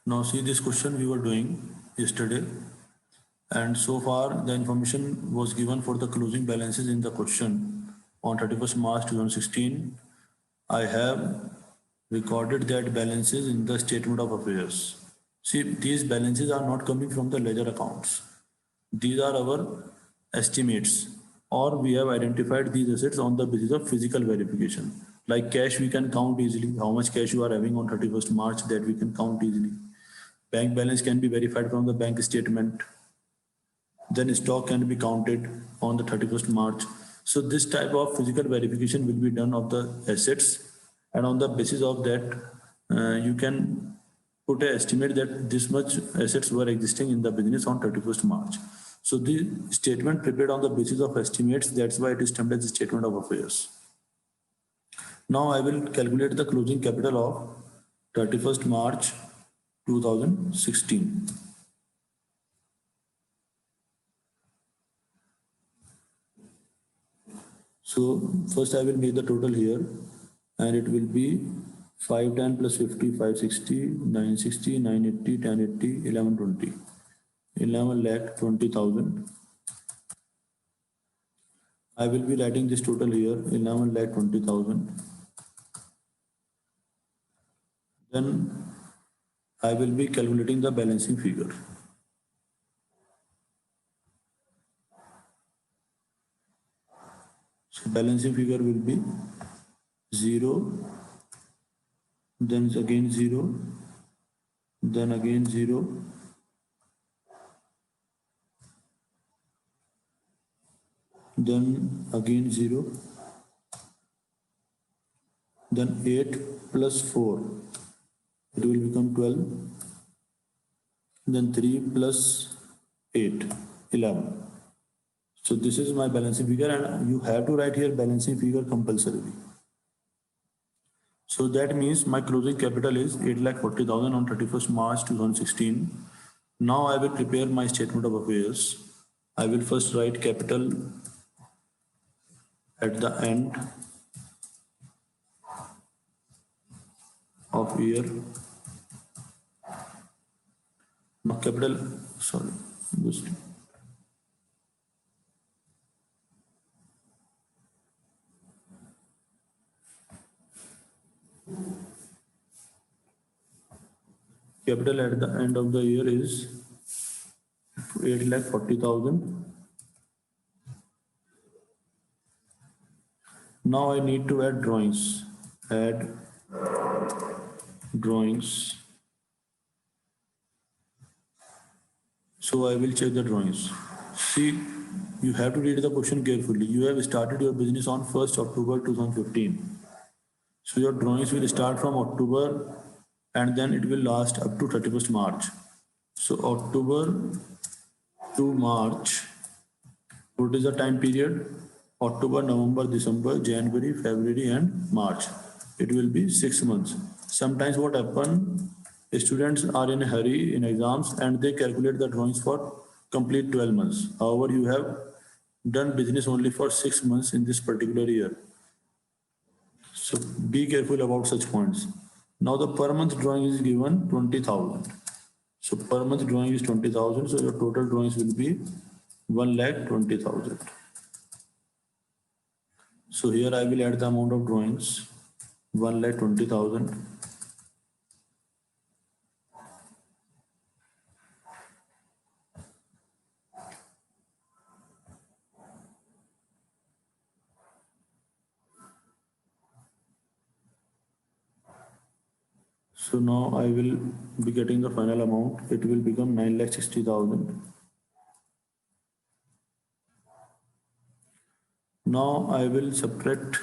Now see this question we were doing yesterday, and so far the information was given for the closing balances in the question on 31st March 2016. I have recorded that balances in the statement of affairs. See, these balances are not coming from the ledger accounts. These are our estimates, or we have identified these assets on the basis of physical verification. Like cash, we can count easily. How much cash you are having on 31st March, that we can count easily. Bank balance can be verified from the bank statement. Then stock can be counted on the 31st March. So this type of physical verification will be done of the assets, and on the basis of that, you can put an estimate that this much assets were existing in the business on 31st March. So the statement prepared on the basis of estimates, that's why it is termed as a statement of affairs. Now I will calculate the closing capital of 31st March 2016. So first I will make the total here, and it will be 510 plus 50, 560, 960, 980, 1080, 1120. 11,20,000. I will be writing this total here, 11,20,000. Then I will be calculating the balancing figure. So balancing figure will be 0, then again 0, then again 0, then again 0, then 8 plus 4, it will become 12, then 3 plus 8, 11. So this is my balancing figure, and you have to write here balancing figure compulsorily. So that means my closing capital is 8,40,000 on 31st March 2016. Now I will prepare my statement of affairs. I will first write capital at the end of year. Now capital, sorry, this. Capital at the end of the year is 8,40,000. Now I need to add drawings. Add drawings. So I will check the drawings. See, you have to read the question carefully. You have started your business on 1st October 2015. So your drawings will start from October, and then it will last up to 31st March. So October to March, what is the time period? October, November, December, January, February, and March. It will be 6 months. Sometimes what happens, students are in a hurry in exams and they calculate the drawings for complete 12 months. However, you have done business only for 6 months in this particular year. So be careful about such points. Now the per month drawing is given 20,000. So per month drawing is 20,000. So your total drawings will be 1,20,000. So here I will add the amount of drawings, 1,20,000. So now I will be getting the final amount. It will become 9,60,000. Now I will subtract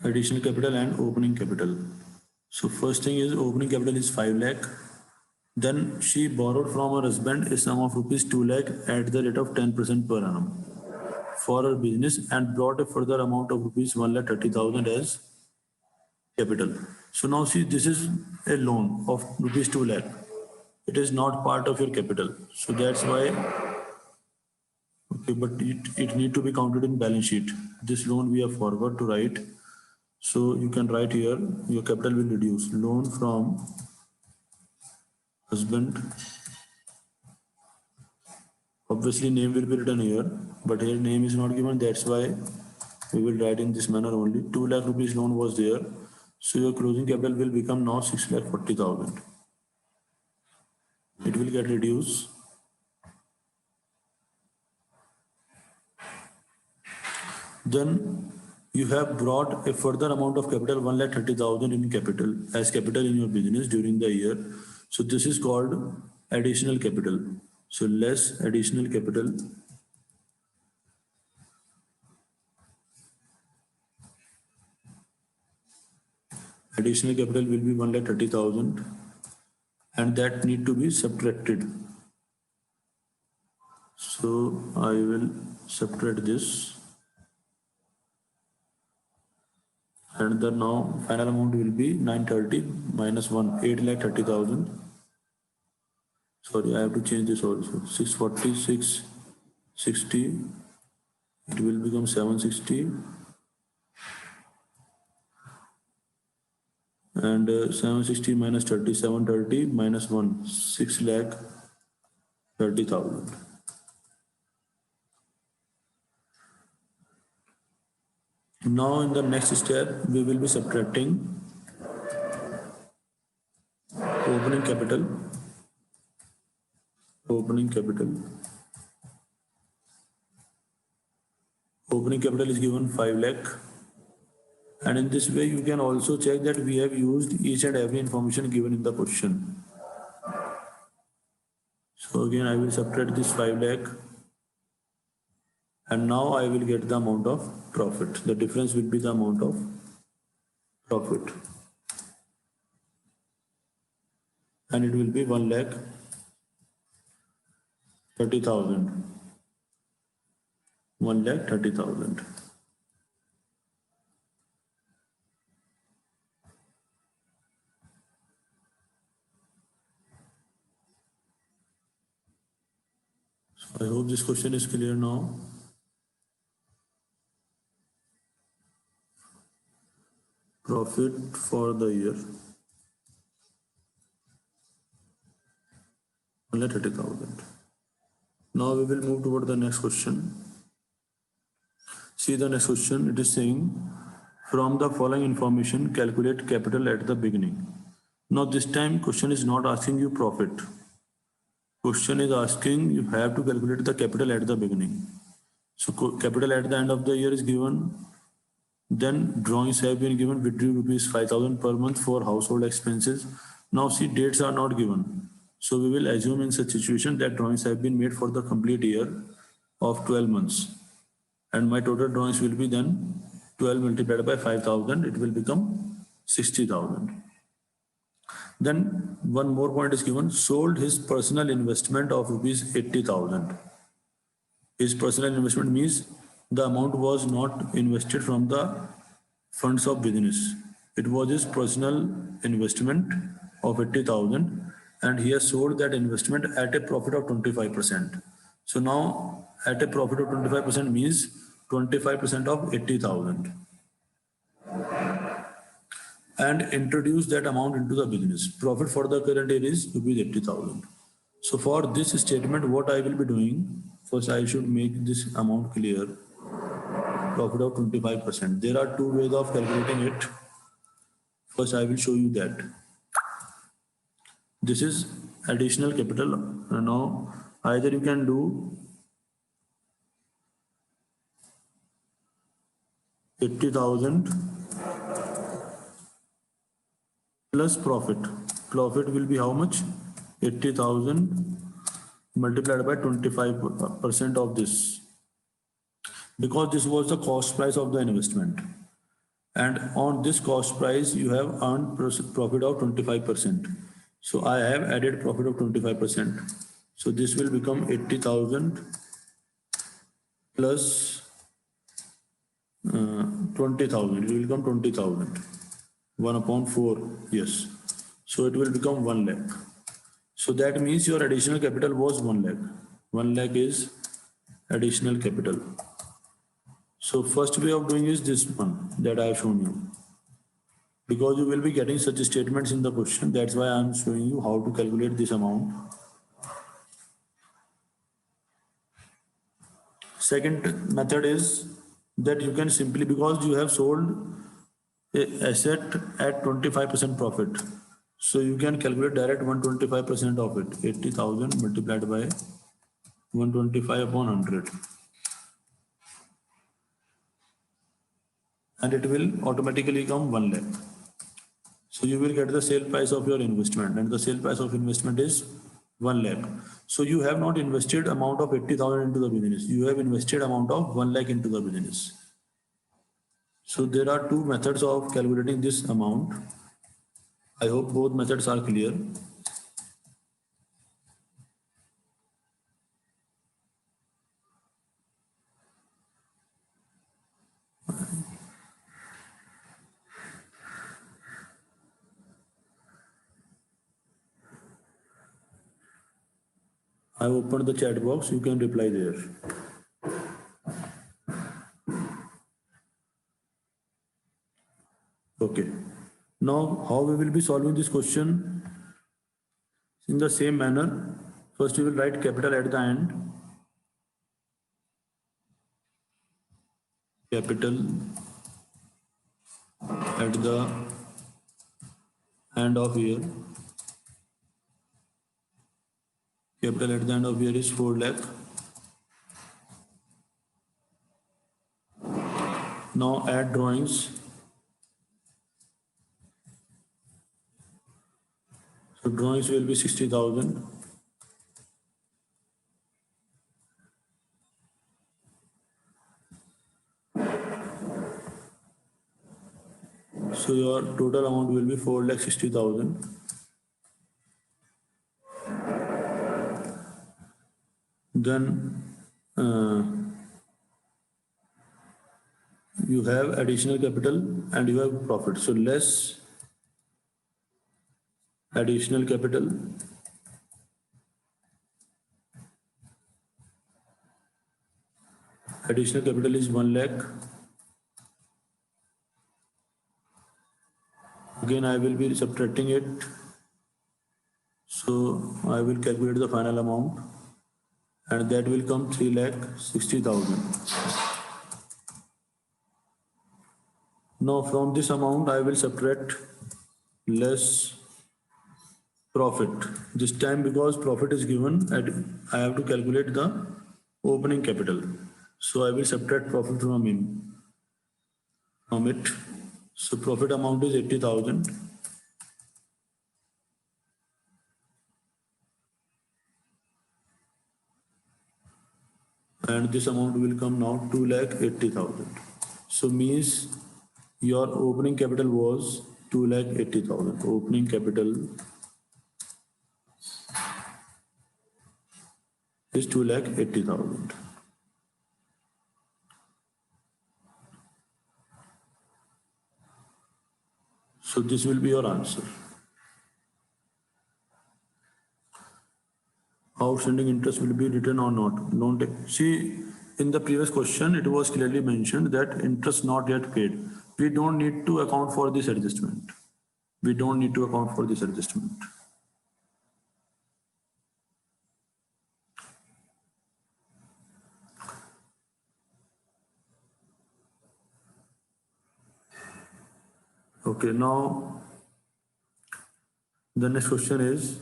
additional capital and opening capital. So first thing is opening capital is 5 lakh. Then she borrowed from her husband a sum of rupees 2 lakh at the rate of 10% per annum for her business and brought a further amount of rupees 1,30,000 as capital. So now see, this is a loan of rupees 2 lakh. It is not part of your capital. So that's why, okay, but it need to be counted in balance sheet. This loan we have forward to write. So you can write here, your capital will reduce. Loan from husband. Obviously name will be written here, but here name is not given. That's why we will write in this manner only. 2 lakh rupees loan was there. So your closing capital will become now 6,40,000. It will get reduced. Then you have brought a further amount of capital 1,30,000 in capital as capital in your business during the year. So this is called additional capital. So less additional capital. Additional capital will be 1,30,000 and that need to be subtracted. So I will subtract this. And the now final amount will be 930 minus 1, 8,30,000. Sorry, I have to change this also. 646, 60. It will become 760. And 760 minus 30, 730 minus 1, 6,30,000. Now in the next step, we will be subtracting opening capital. Opening capital. Opening capital is given 5 lakh. And in this way, you can also check that we have used each and every information given in the question. So again, I will subtract this 5 lakh. And now I will get the amount of profit. The difference will be the amount of profit. And it will be 1,30,000. 1,30,000. So I hope this question is clear now. Profit for the year. 1,30,000. Now we will move toward the next question. See the next question. It is saying, from the following information, calculate capital at the beginning. Now this time question is not asking you profit. Question is asking you have to calculate the capital at the beginning. So capital at the end of the year is given. Then drawings have been given, withdrew rupees 5,000 per month for household expenses. Now see, dates are not given. So we will assume in such situation that drawings have been made for the complete year of 12 months. And my total drawings will be then 12 multiplied by 5,000. It will become 60,000. Then one more point is given, sold his personal investment of rupees 80,000. His personal investment means the amount was not invested from the funds of business. It was his personal investment of 80,000 and he has sold that investment at a profit of 25%. So now at a profit of 25% means 25% of 80,000 and introduce that amount into the business. Profit for the current year is rupees 80,000. So for this statement, what I will be doing, first I should make this amount clear. Profit of 25%. There are two ways of calculating it. First, I will show you that. This is additional capital. Now, either you can do 80,000 plus profit. Profit will be how much? 80,000 multiplied by 25% of this. Because this was the cost price of the investment. And on this cost price, you have earned profit of 25%. So I have added profit of 25%. So this will become 80,000 plus 20,000. It will become 20,000. 1 upon 4. Yes. So it will become 1 lakh. So that means your additional capital was 1 lakh. 1 lakh is additional capital. So first way of doing is this one that I have shown you. because you will be getting such statements in the question. That's why I'm showing you how to calculate this amount. Second method is that you can simply, because you have sold a asset at 25% profit, so you can calculate direct 125% of it, 80,000 multiplied by 125 upon 100, and it will automatically come 1 lakh. So you will get the sale price of your investment, and the sale price of investment is 1 lakh. So you have not invested amount of 80,000 into the business. You have invested amount of 1 lakh into the business. So there are two methods of calculating this amount. I hope both methods are clear. I opened the chat box, you can reply there. Okay. Now, how we will be solving this question? In the same manner, first we will write capital at the end. Capital at the end of year. Capital at the end of year is 4 lakh. Now add drawings. So drawings will be 60,000. So your total amount will be 4,60,000. Then you have additional capital and you have profit. So less additional capital is 1 lakh. Again, I will be subtracting it. So I will calculate the final amount, and that will come 3,60,000. Now from this amount, I will subtract less profit. This time, because profit is given, I have to calculate the opening capital. So I will subtract profit from it. So profit amount is 80,000. And this amount will come now 2,80,000. So means your opening capital was 2,80,000. Opening capital is 2,80,000. So this will be your answer. Outstanding interest will be written or not. Don't see, in the previous question it was clearly mentioned that interest not yet paid. We don't need to account for this adjustment. We don't need to account for this adjustment. Okay, now the next question is,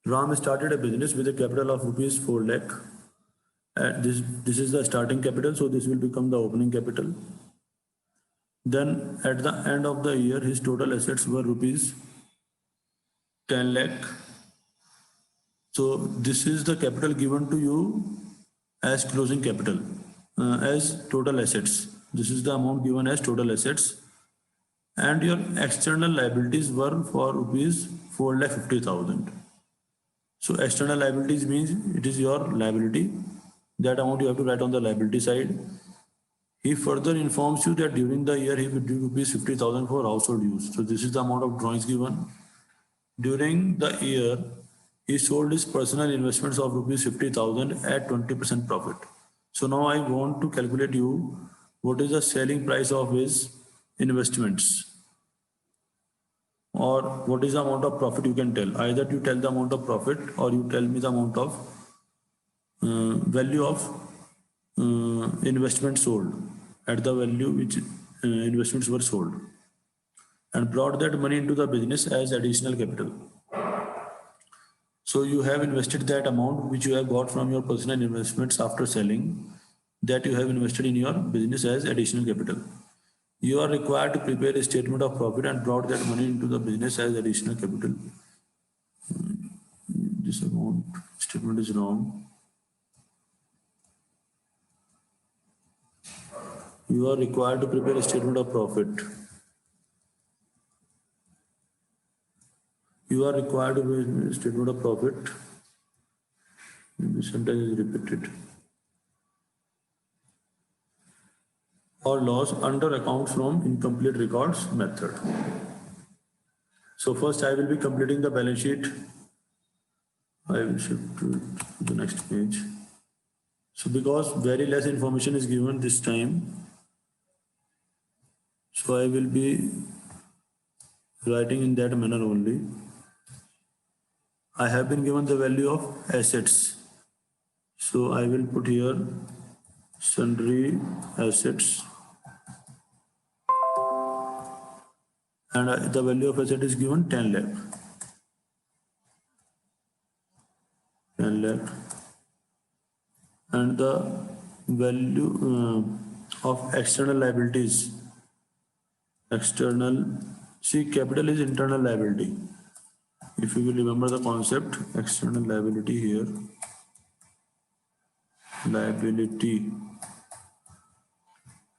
Ram started a business with a capital of rupees 4 lakh. This is the starting capital, so this will become the opening capital. Then at the end of the year, his total assets were rupees 10 lakh. So this is the capital given to you as closing capital, as total assets. This is the amount given as total assets. And your external liabilities were for rupees 4,50,000. So external liabilities means it is your liability. That amount you have to write on the liability side. He further informs you that during the year he will do rupees 50,000 for household use. So this is the amount of drawings given. During the year, he sold his personal investments of rupees 50,000 at 20% profit. So now I want to calculate you what is the selling price of his investments, or what is the amount of profit you can tell. Either you tell the amount of profit or you tell me the amount of value of investment sold at the value which investments were sold, and brought that money into the business as additional capital. So you have invested that amount which you have got from your personal investments after selling, that you have invested in your business as additional capital. You are required to prepare a statement of profit and brought that money into the business as additional capital. This amount statement is wrong. You are required to prepare a statement of profit. You are required to prepare a statement of profit. This sentence is repeated. Or loss under accounts from incomplete records method. So first I will be completing the balance sheet. I will shift to the next page. So because very less information is given this time, so I will be writing in that manner only. I have been given the value of assets. So I will put here sundry assets. And the value of asset is given 10 lakh. 10 lakh. And the value of external liabilities. See, capital is internal liability. If you will remember the concept, external liability here. Liability.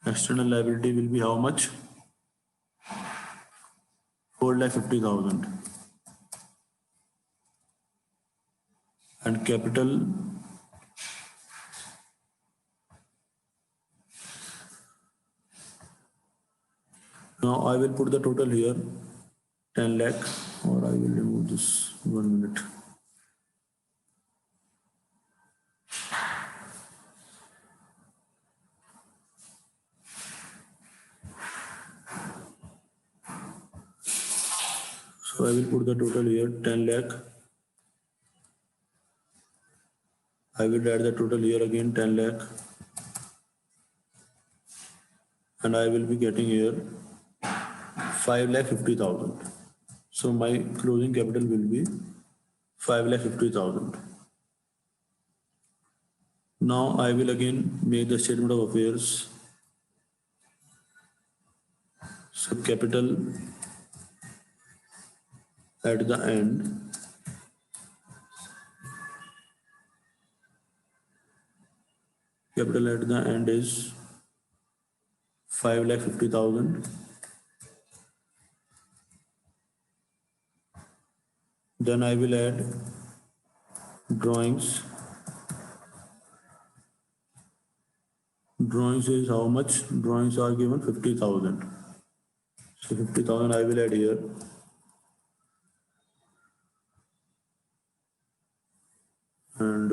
External liability will be how much? 4,50,000. And capital now I will put the total here 10 lakh, or I will remove this 1 minute. So I will put the total here 10 lakh. I will add the total here again 10 lakh. And I will be getting here 5,50,000. So my closing capital will be 5,50,000. Now I will again make the statement of affairs. So capital at the end. Capital at the end is 5,50,000. Then I will add drawings. Drawings is how much? Drawings are given 50,000. So 50,000 I will add here. And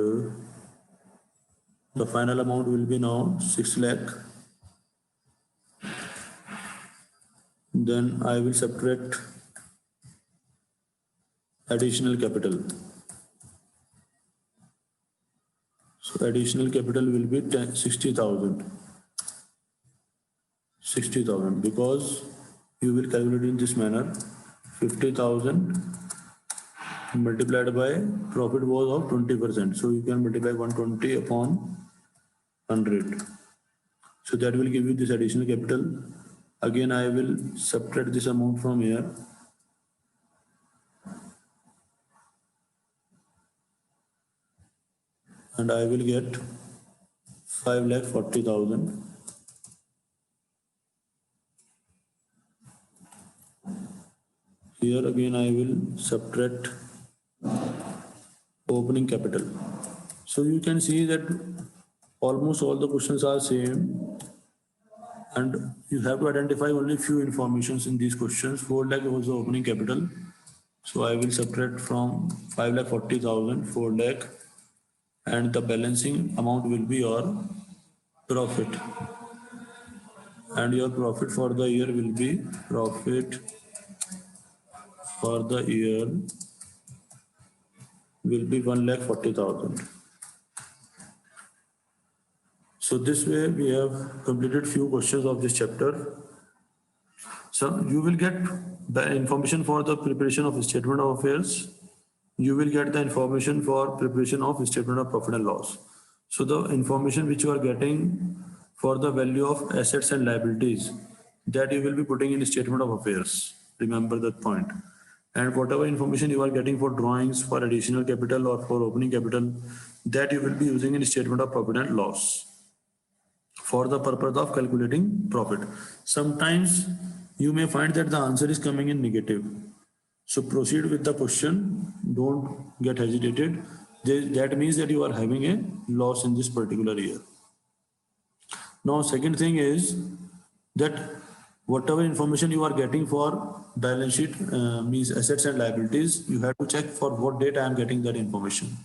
the final amount will be now 6 lakh. Then I will subtract additional capital. So additional capital will be 60,000. 60,000, because you will calculate in this manner. 50,000 multiplied by profit was of 20%. So you can multiply 120 upon 100. So that will give you this additional capital. Again, I will subtract this amount from here. And I will get 5,40,000. Here again I will subtract opening capital. So you can see that almost all the questions are same, and you have to identify only few informations in these questions. 4 lakh was the opening capital. So I will subtract from 5,40,000 4 lakh, and the balancing amount will be your profit. and your profit for the year will be profit for the year will be 1,40,000. So this way we have completed few questions of this chapter. So you will get the information for the preparation of statement of affairs. You will get the information for preparation of statement of profit and loss. So the information which you are getting for the value of assets and liabilities, that you will be putting in statement of affairs. Remember that point. And whatever information you are getting for drawings, for additional capital or for opening capital, that you will be using in statement of profit and loss for the purpose of calculating profit. Sometimes you may find that the answer is coming in negative. So proceed with the question. Don't get hesitated. That means that you are having a loss in this particular year. Now, second thing is that whatever information you are getting for balance sheet means assets and liabilities, you have to check for what date I am getting that information.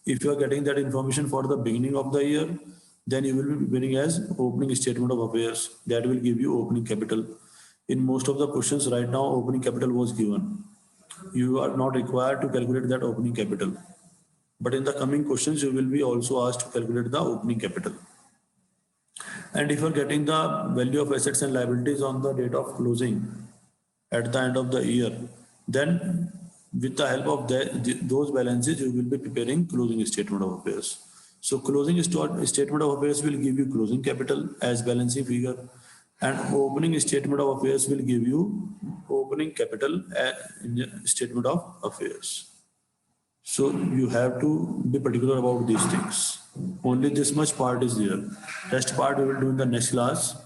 If you are getting that information for the beginning of the year, then you will be beginning as opening statement of affairs. That will give you opening capital. In most of the questions right now, opening capital was given. You are not required to calculate that opening capital. But in the coming questions, you will be also asked to calculate the opening capital. And if you are getting the value of assets and liabilities on the date of closing at the end of the year, then with the help of those balances, you will be preparing closing statement of affairs. So closing statement of affairs will give you closing capital as balancing figure, and opening statement of affairs will give you opening capital in the statement of affairs. So you have to be particular about these things. Only this much part is there. Rest part we will do in the next class.